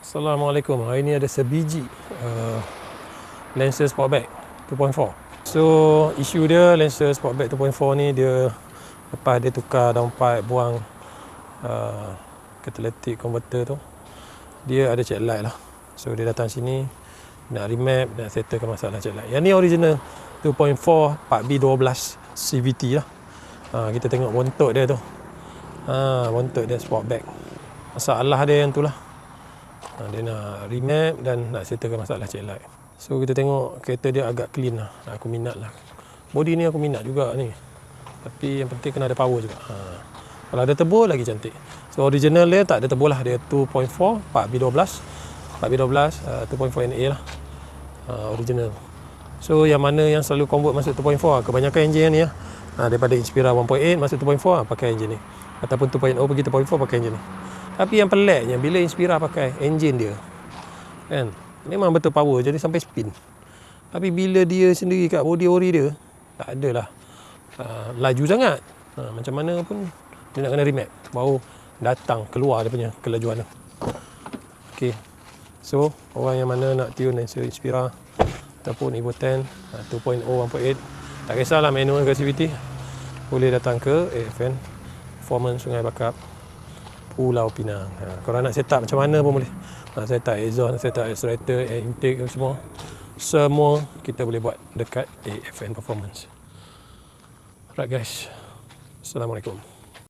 Assalamualaikum. Hari ni ada sebiji Lancer Sportback 2.4. So isu dia Lancer Sportback 2.4 ni dia lepas dia tukar downpipe buang catalytic converter tu, dia ada check light lah. So dia datang sini nak remap dan settlekan masalah check light. Yang ni original 2.4 4B12 CVT lah. Kita tengok bontot dia tu. Bontot dia Sportback. Masalah dia yang tu lah. Dia nak remap dan nak settlekan masalah check light. So kita tengok kereta dia agak clean lah. Aku minat lah. Body ni aku minat juga ni. Tapi yang penting kena ada power juga. Kalau ada turbo lagi cantik. So original dia tak ada turbo lah. Dia 2.4 4B12 2.4 NA lah. Original. So yang mana yang selalu convert masuk 2.4, kebanyakan enjin yang ni lah. Daripada Inspira 1.8 masuk 2.4 pakai enjin ni. Ataupun 2.0 pergi 2.4 pakai enjin ni. Tapi yang peliknya bila Inspira pakai enjin dia kan, memang betul power, jadi sampai spin. Tapi bila dia sendiri kat body ori dia, tak adalah laju sangat. Macam mana pun dia nak kena remap baru datang keluar dia punya kelajuan tu. Okay. So orang yang mana nak tune Lancer Inspira ataupun Evo 10 2.0 1.8, tak kisahlah manual ke CVT, boleh datang ke AFN Performance Sungai Bakap, Pulau Pinang. Korang nak set up macam mana pun boleh. Nak set up exhaust, nak set up accelerator, air intake semua kita boleh buat dekat AFN Performance. Alright guys, Assalamualaikum.